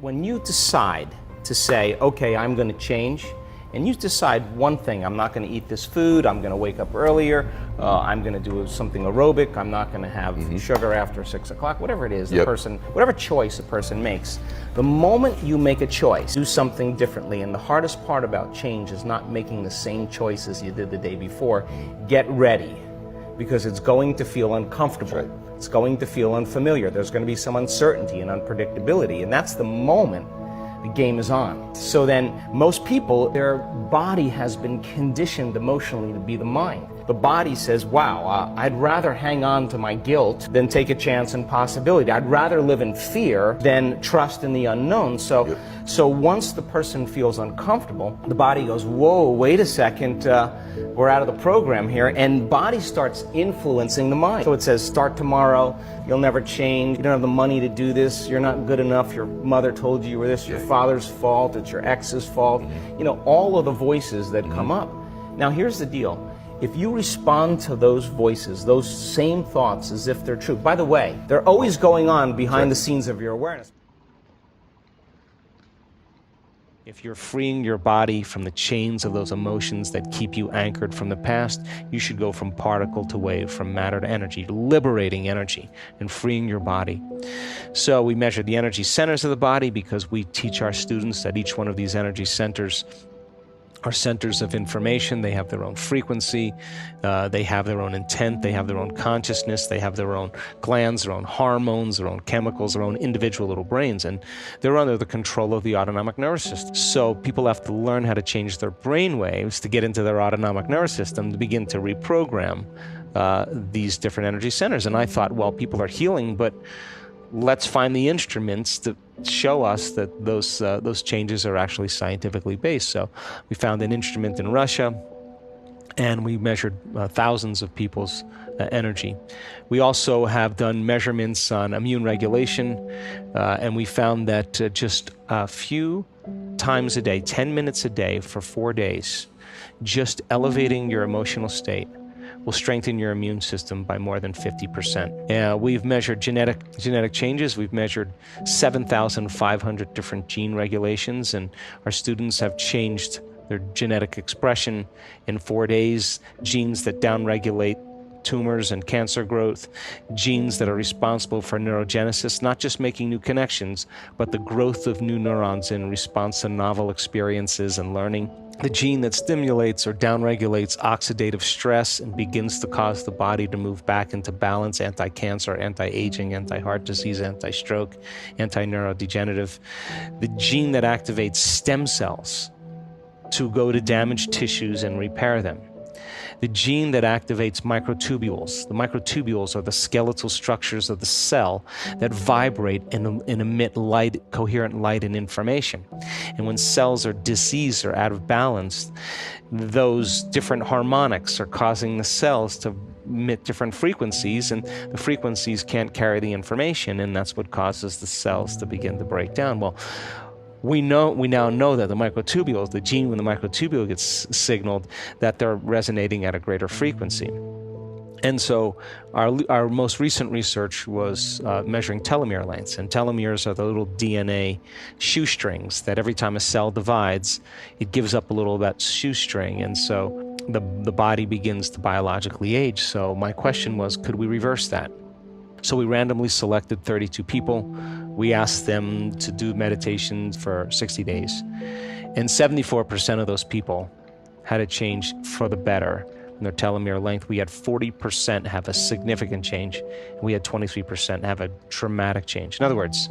When you decide to say, okay, I'm going to change, and you decide one thing, I'm not going to eat this food, I'm going to wake up earlier, I'm going to do something aerobic, I'm not going to have sugar after 6 o'clock, whatever it is, the person, whatever choice a person makes, the moment you make a choice, do something differently, and the hardest part about change is not making the same choices you did the day before. Get ready, because it's going to feel uncomfortable. Right. It's going to feel unfamiliar. There's going to be some uncertainty and unpredictability, and that's the moment the game is on. So then most people, their body has been conditioned emotionally to be the mind. The body says, wow, I'd rather hang on to my guilt than take a chance and possibility. I'd rather live in fear than trust in the unknown. So once the person feels uncomfortable, the body goes, whoa, wait a second, we're out of the program here, and body starts influencing the mind. So it says, start tomorrow, you'll never change, you don't have the money to do this, you're not good enough, your mother told you were this, your father's fault, it's your ex's fault, you know, all of the voices that come up. Now here's the deal. If you respond to those voices, those same thoughts as if they're true, by the way, they're always going on behind the scenes of your awareness. If you're freeing your body from the chains of those emotions that keep you anchored from the past, you should go from particle to wave, from matter to energy, liberating energy and freeing your body. So we measure the energy centers of the body because we teach our students that each one of these energy centers are centers of information. They have their own frequency, they have their own intent, they have their own consciousness, they have their own glands, their own hormones, their own chemicals, their own individual little brains, and they're under the control of the autonomic nervous system. So people have to learn how to change their brain waves to get into their autonomic nervous system to begin to reprogram these different energy centers. And I thought, well, people are healing, but let's find the instruments to show us that those changes are actually scientifically based. So we found an instrument in Russia, and we measured thousands of people's energy. We also have done measurements on immune regulation, and we found that just a few times a day, 10 minutes a day for 4 days, just elevating your emotional state will strengthen your immune system by more than 50%. We've measured genetic changes. We've measured 7,500 different gene regulations, and our students have changed their genetic expression in 4 days. Genes that downregulate tumors and cancer growth, genes that are responsible for neurogenesis, not just making new connections, but the growth of new neurons in response to novel experiences and learning. The gene that stimulates or downregulates oxidative stress and begins to cause the body to move back into balance, anti-cancer, anti-aging, anti-heart disease, anti-stroke, anti-neurodegenerative. The gene that activates stem cells to go to damaged tissues and repair them. The gene that activates microtubules. The microtubules are the skeletal structures of the cell that vibrate and emit light, coherent light and information. And when cells are diseased or out of balance, those different harmonics are causing the cells to emit different frequencies, and the frequencies can't carry the information, and that's what causes the cells to begin to break down. Well, we now know that the microtubules, the gene when the microtubule gets signaled, that they're resonating at a greater frequency. And so our most recent research was measuring telomere lengths. And telomeres are the little DNA shoestrings that every time a cell divides, it gives up a little of that shoestring. And so the body begins to biologically age. So my question was, could we reverse that? So we randomly selected 32 people. We asked them to do meditation for 60 days. And 74% of those people had a change for the better in their telomere length. We had 40% have a significant change. And we had 23% have a dramatic change. In other words,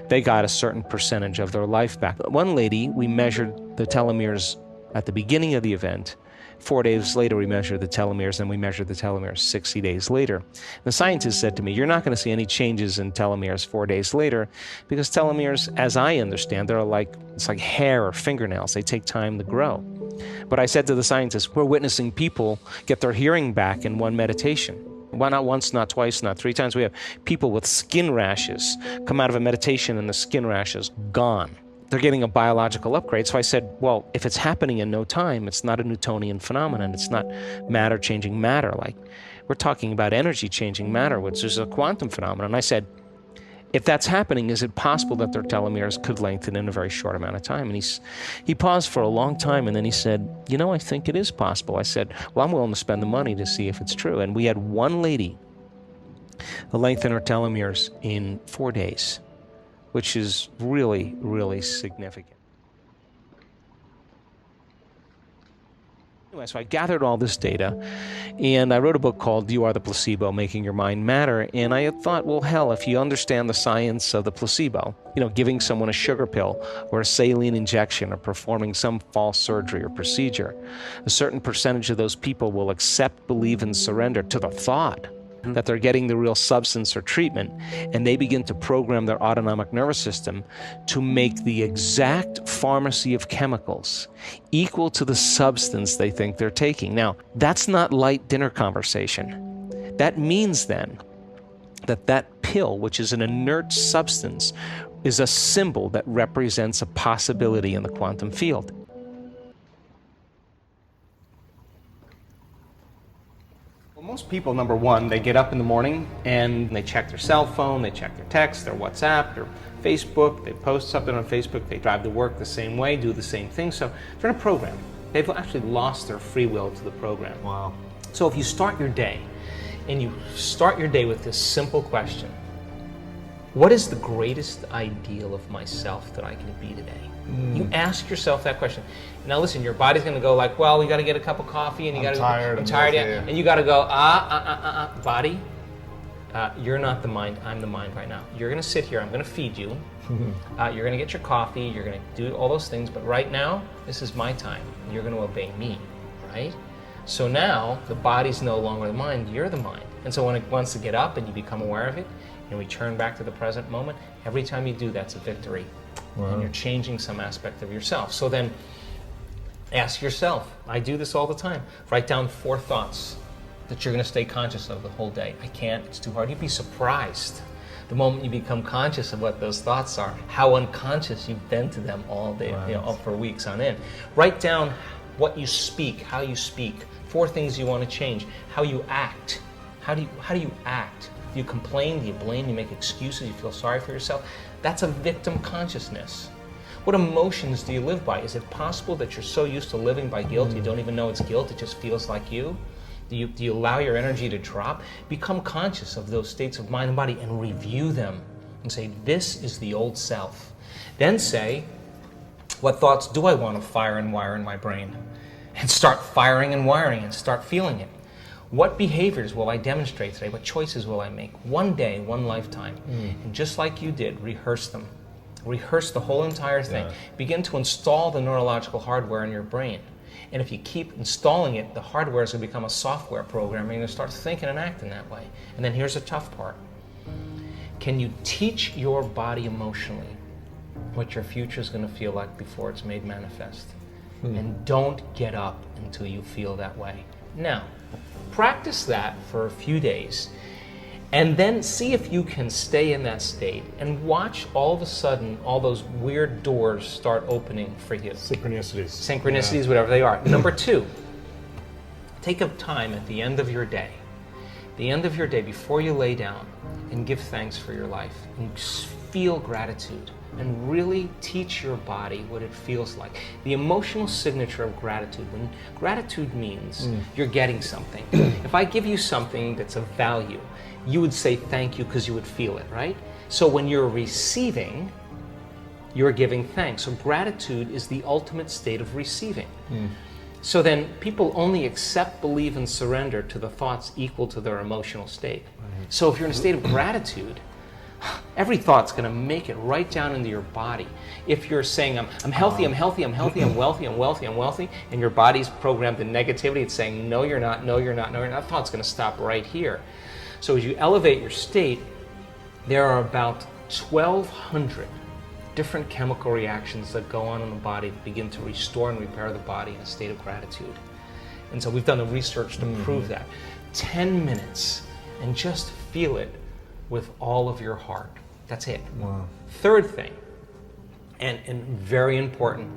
they got a certain percentage of their life back. One lady, we measured the telomeres at the beginning of the event. 4 days later, we measured the telomeres, and we measured the telomeres 60 days later. The scientist said to me, you're not going to see any changes in telomeres 4 days later, because telomeres, as I understand, it's like hair or fingernails. They take time to grow. But I said to the scientist, we're witnessing people get their hearing back in one meditation. Why not once, not twice, not 3 times? We have people with skin rashes come out of a meditation and the skin rash is gone. They're getting a biological upgrade. So I said, well, if it's happening in no time, it's not a Newtonian phenomenon. It's not matter changing matter. Like, we're talking about energy changing matter, which is a quantum phenomenon. I said, if that's happening, is it possible that their telomeres could lengthen in a very short amount of time? And he paused for a long time, and then he said, you know, I think it is possible. I said, well, I'm willing to spend the money to see if it's true. And we had one lady who lengthened her telomeres in 4 days, which is really, really significant. Anyway, so I gathered all this data, and I wrote a book called You Are the Placebo, Making Your Mind Matter. And I had thought, well, hell, if you understand the science of the placebo, you know, giving someone a sugar pill or a saline injection or performing some false surgery or procedure, a certain percentage of those people will accept, believe, and surrender to the thought that they're getting the real substance or treatment, and they begin to program their autonomic nervous system to make the exact pharmacy of chemicals equal to the substance they think they're taking. Now, that's not light dinner conversation. That means then that that pill, which is an inert substance, is a symbol that represents a possibility in the quantum field. Most people, number one, they get up in the morning and they check their cell phone, they check their text, their WhatsApp, their Facebook, they post something on Facebook, they drive to work the same way, do the same thing. So they're in a program. They've actually lost their free will to the program. Wow. So if you start your day, and you start your day with this simple question, what is the greatest ideal of myself that I can be today? You ask yourself that question. Now listen, your body's going to go like, well, we got to get a cup of coffee, and you got to. I'm tired. Yeah. And you got to go, body. You're not the mind. I'm the mind right now. You're going to sit here. I'm going to feed you. You're going to get your coffee. You're going to do all those things. But right now, this is my time. You're going to obey me, right? So now the body's no longer the mind. You're the mind. And so when it wants to get up and you become aware of it, and return back to the present moment, every time you do, that's a victory. Wow. And you're changing some aspect of yourself. So then ask yourself, I do this all the time, write down 4 thoughts that you're going to stay conscious of the whole day. I can't, it's too hard. You'd be surprised the moment you become conscious of what those thoughts are, how unconscious you've been to them all day, right. For weeks on end. Write down what you speak, how you speak, 4 things you want to change, how you act. How do you act? Do you complain? Do you blame? Do you make excuses? Do you feel sorry for yourself? That's a victim consciousness. What emotions do you live by? Is it possible that you're so used to living by guilt you don't even know it's guilt, it just feels like you? Do you allow your energy to drop? Become conscious of those states of mind and body and review them and say, this is the old self. Then say, what thoughts do I want to fire and wire in my brain? And start firing and wiring and start feeling it. What behaviors will I demonstrate today? What choices will I make? One day, one lifetime. And just like you did, rehearse them. Rehearse the whole entire thing. Yeah. Begin to install the neurological hardware in your brain. And if you keep installing it, the hardware is going to become a software program, and you're going to start thinking and acting that way. And then here's the tough part. Can you teach your body emotionally what your future is going to feel like before it's made manifest? And don't get up until you feel that way. Now, practice that for a few days, and then see if you can stay in that state and watch all of a sudden all those weird doors start opening for you. Synchronicities, whatever they are. Number 2, take a time at the end of your day, before you lay down, and give thanks for your life and feel gratitude. And really teach your body what it feels like. The emotional signature of gratitude. When gratitude means you're getting something. If I give you something that's of value, you would say thank you because you would feel it, right? So when you're receiving, you're giving thanks. So gratitude is the ultimate state of receiving. So then people only accept, believe, and surrender to the thoughts equal to their emotional state. So if you're in a state of gratitude, every thought's going to make it right down into your body. If you're saying, I'm healthy, I'm healthy, I'm healthy, I'm wealthy, I'm wealthy, I'm wealthy, and your body's programmed in negativity, it's saying, no, you're not, no, you're not, no, you're not, that thought's going to stop right here. So as you elevate your state, there are about 1,200 different chemical reactions that go on in the body that begin to restore and repair the body in a state of gratitude. And so we've done the research to prove that. 10 minutes, and just feel it with all of your heart. That's it. Wow. Third thing, and very important,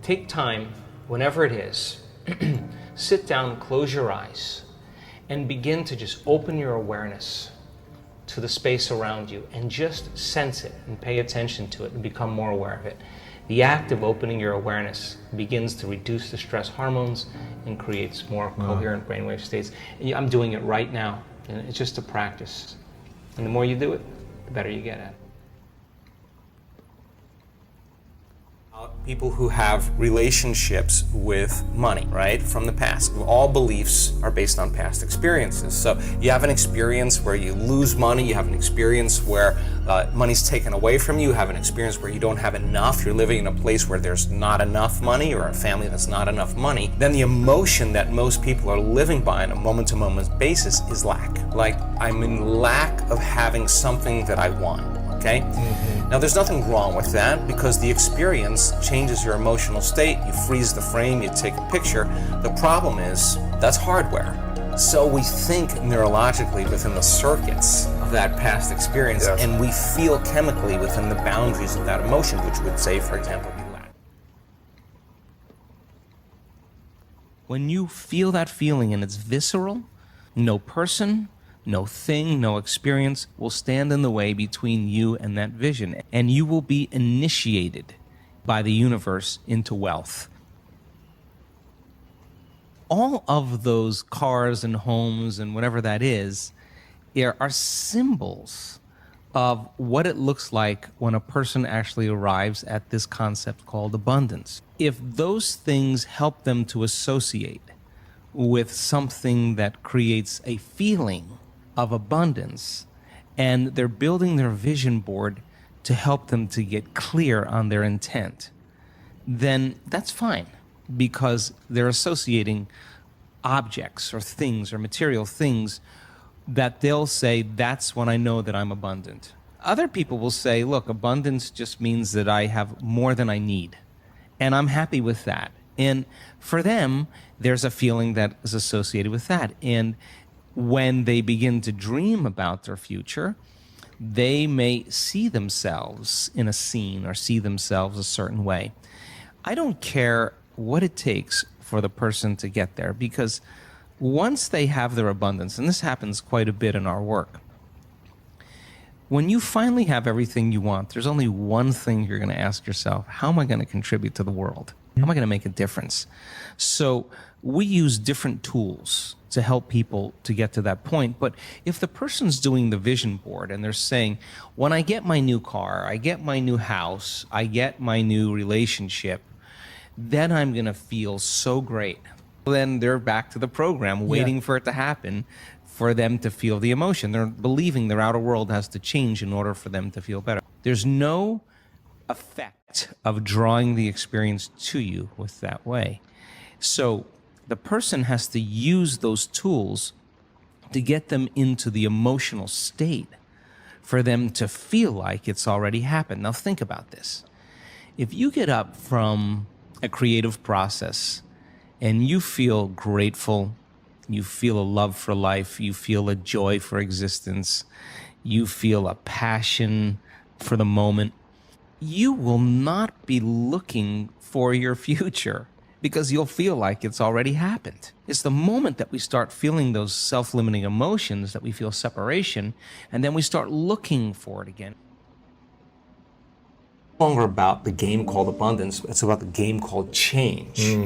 take time, whenever it is, sit down, close your eyes, and begin to just open your awareness to the space around you and just sense it and pay attention to it and become more aware of it. The act of opening your awareness begins to reduce the stress hormones and creates more coherent brainwave states. And I'm doing it right now, and it's just a practice. And the more you do it, the better you get at it. People who have relationships with money, right, from the past. All beliefs are based on past experiences. So you have an experience where you lose money, you have an experience where money's taken away from you, you have an experience where you don't have enough, you're living in a place where there's not enough money, or a family that's not enough money. Then the emotion that most people are living by on a moment-to-moment basis is lack. Like, I'm in lack of having something that I want. Okay? Now, there's nothing wrong with that, because the experience changes your emotional state. You freeze the frame, you take a picture. The problem is, that's hardware. So we think neurologically within the circuits of that past experience, and we feel chemically within the boundaries of that emotion, which would say, for example, be lack. When you feel that feeling and it's visceral, no person, no thing, no experience will stand in the way between you and that vision, and you will be initiated by the universe into wealth. All of those cars and homes and whatever that is, are symbols of what it looks like when a person actually arrives at this concept called abundance. If those things help them to associate with something that creates a feeling of abundance, and they're building their vision board to help them to get clear on their intent, then that's fine, because they're associating objects or things or material things that they'll say, that's when I know that I'm abundant. Other people will say, look, abundance just means that I have more than I need, and I'm happy with that. And for them, there's a feeling that is associated with that. And when they begin to dream about their future, they may see themselves in a scene or see themselves a certain way. I don't care what it takes for the person to get there, because once they have their abundance, and this happens quite a bit in our work, when you finally have everything you want, there's only one thing you're going to ask yourself: how am I going to contribute to the world? How am I going to make a difference? So we use different tools to help people to get to that point. But if the person's doing the vision board and they're saying, when I get my new car, I get my new house, I get my new relationship, then I'm going to feel so great. Then they're back to the program, waiting for it to happen for them to feel the emotion. They're believing their outer world has to change in order for them to feel better. There's no effect of drawing the experience to you with that way. So the person has to use those tools to get them into the emotional state for them to feel like it's already happened. Now think about this. If you get up from a creative process and you feel grateful, you feel a love for life, you feel a joy for existence, you feel a passion for the moment, you will not be looking for your future, because you'll feel like it's already happened. It's the moment that we start feeling those self-limiting emotions that we feel separation, and then we start looking for it again. No longer about the game called abundance, it's about the game called change.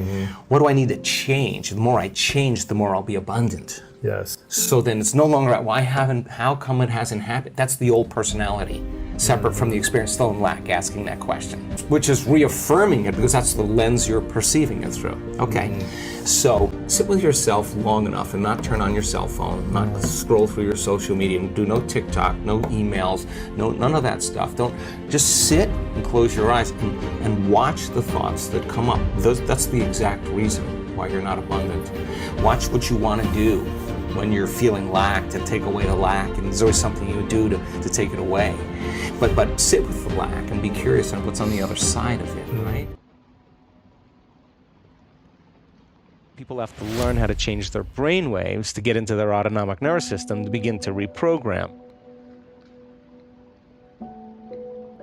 What do I need to change? The more I change, the more I'll be abundant. Yes. So then it's no longer how come it hasn't happened? That's the old personality, separate from the experience, still in lack, asking that question, which is reaffirming it, because that's the lens you're perceiving it through. Okay, so sit with yourself long enough and not turn on your cell phone, not scroll through your social media, and do no TikTok, no emails, none of that stuff. Don't, just sit and close your eyes and watch the thoughts that come up. That's the exact reason why you're not abundant. Watch what you want to do when you're feeling lack, to take away the lack, and there's always something you do to take it away. But sit with the lack and be curious on what's on the other side of it, right? People have to learn how to change their brain waves to get into their autonomic nervous system to begin to reprogram.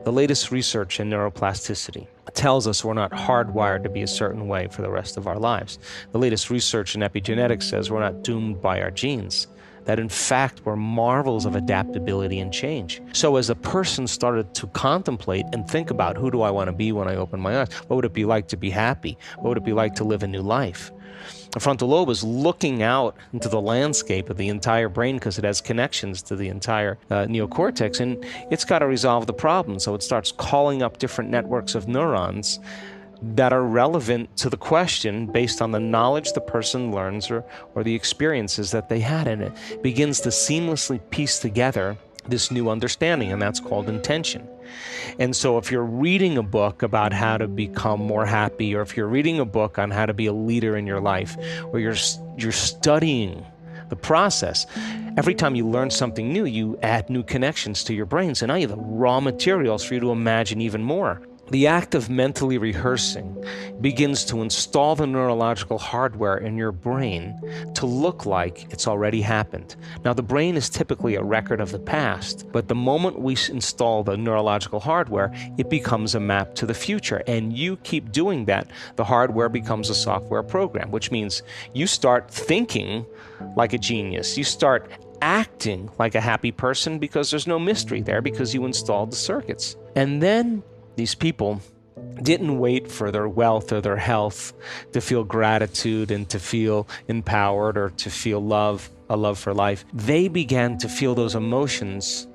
The latest research in neuroplasticity tells us we're not hardwired to be a certain way for the rest of our lives. The latest research in epigenetics says we're not doomed by our genes. that in fact were marvels of adaptability and change. So as a person started to contemplate and think about, who do I want to be when I open my eyes? What would it be like to be happy? What would it be like to live a new life? The frontal lobe is looking out into the landscape of the entire brain because it has connections to the entire neocortex, and it's got to resolve the problem. So it starts calling up different networks of neurons that are relevant to the question based on the knowledge the person learns or the experiences that they had, and it begins to seamlessly piece together this new understanding, and that's called intention. And so if you're reading a book about how to become more happy, or if you're reading a book on how to be a leader in your life, or you're studying the process, every time you learn something new, you add new connections to your brain. So now you have the raw materials for you to imagine even more. The act of mentally rehearsing begins to install the neurological hardware in your brain to look like it's already happened. Now, the brain is typically a record of the past, but the moment we install the neurological hardware, it becomes a map to the future. And you keep doing that, the hardware becomes a software program, which means you start thinking like a genius. You start acting like a happy person because there's no mystery there, because you installed the circuits. And then these people didn't wait for their wealth or their health to feel gratitude and to feel empowered or to feel love, a love for life. They began to feel those emotions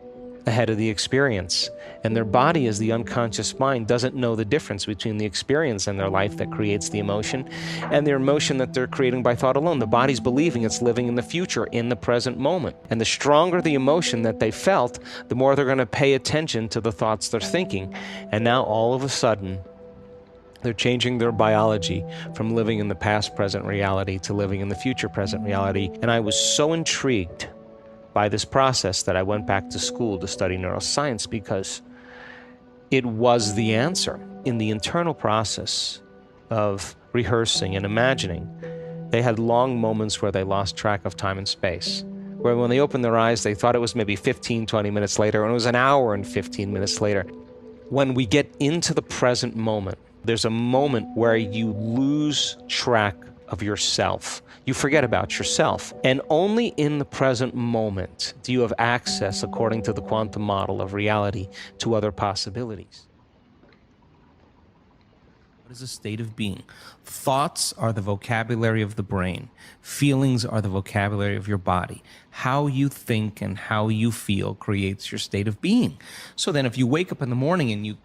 ahead of the experience. And their body, as the unconscious mind, doesn't know the difference between the experience in their life that creates the emotion and their emotion that they're creating by thought alone. The body's believing it's living in the future, in the present moment. And the stronger the emotion that they felt, the more they're going to pay attention to the thoughts they're thinking. And now all of a sudden, they're changing their biology from living in the past present reality to living in the future present reality. And I was so intrigued by this process that I went back to school to study neuroscience, because it was the answer. In the internal process of rehearsing and imagining, they had long moments where they lost track of time and space, where when they opened their eyes, they thought it was maybe 15, 20 minutes later, and it was an hour and 15 minutes later. When we get into the present moment, there's a moment where you lose track of yourself. You forget about yourself. And only in the present moment do you have access, according to the quantum model of reality, to other possibilities. What is a state of being? Thoughts are the vocabulary of the brain. Feelings are the vocabulary of your body. How you think and how you feel creates your state of being. So then if you wake up in the morning and you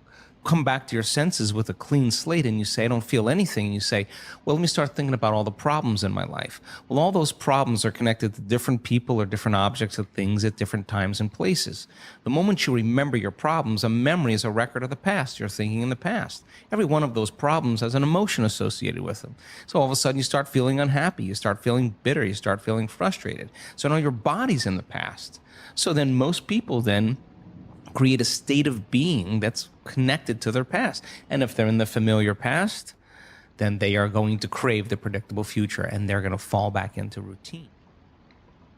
come back to your senses with a clean slate and you say, I don't feel anything, and you say, well, let me start thinking about all the problems in my life. Well, all those problems are connected to different people or different objects or things at different times and places. The moment you remember your problems, a memory is a record of the past. You're thinking in the past. Every one of those problems has an emotion associated with them. So all of a sudden you start feeling unhappy, you start feeling bitter, you start feeling frustrated. So now your body's in the past. So then most people then create a state of being that's connected to their past. And if they're in the familiar past, then they are going to crave the predictable future, and they're going to fall back into routine.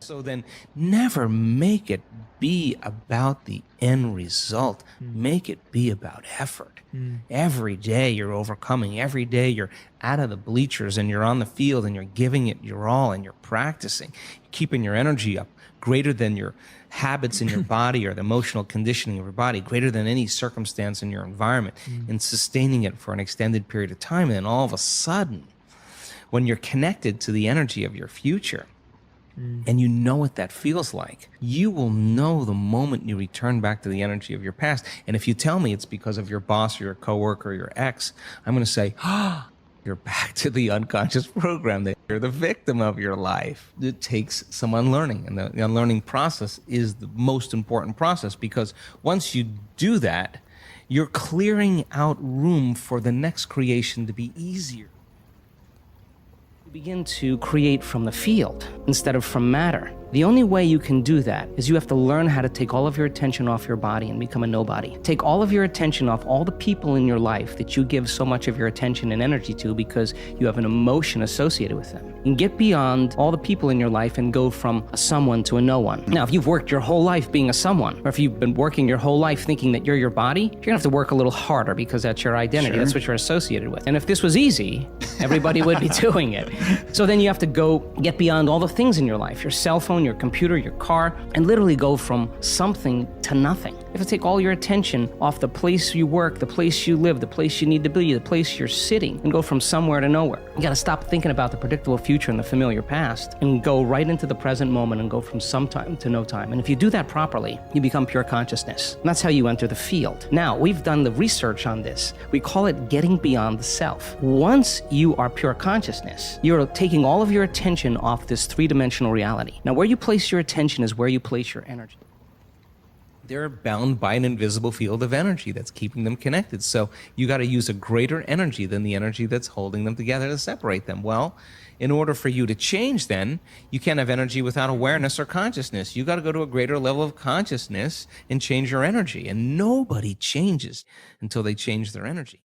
So then never make it be about the end result. Make it be about effort. Every day you're overcoming. Every day you're out of the bleachers and you're on the field and you're giving it your all and you're practicing. You're keeping your energy up greater than your habits in your body or the emotional conditioning of your body, greater than any circumstance in your environment, and sustaining it for an extended period of time. And then all of a sudden, when you're connected to the energy of your future, and you know what that feels like, you will know the moment you return back to the energy of your past. And if you tell me it's because of your boss or your coworker or your ex, I'm going to say, you're back to the unconscious program, that you're the victim of your life. It takes some unlearning, and the unlearning process is the most important process, because once you do that, you're clearing out room for the next creation to be easier. Begin to create from the field instead of from matter. The only way you can do that is you have to learn how to take all of your attention off your body and become a nobody. Take all of your attention off all the people in your life that you give so much of your attention and energy to because you have an emotion associated with them. and get beyond all the people in your life and go from a someone to a no one. Now, if you've worked your whole life being a someone, or if you've been working your whole life thinking that you're your body, you're gonna have to work a little harder because that's your identity. That's what you're associated with. And if this was easy, everybody would be doing it. So then you have to go get beyond all the things in your life, your cell phone, your computer, your car, and literally go from something to nothing. You have to take all your attention off the place you work, the place you live, the place you need to be, the place you're sitting, and go from somewhere to nowhere. You gotta stop thinking about the predictable future and the familiar past and go right into the present moment and go from some time to no time. And if you do that properly, you become pure consciousness. And that's how you enter the field. Now, we've done the research on this. We call it getting beyond the self. Once you are pure consciousness, you're taking all of your attention off this three-dimensional reality. Now, where you place your attention is where you place your energy. They're bound by an invisible field of energy that's keeping them connected. So you got to use a greater energy than the energy that's holding them together to separate them. Well, in order for you to change, then, you can't have energy without awareness or consciousness. You got to go to a greater level of consciousness and change your energy. And nobody changes until they change their energy.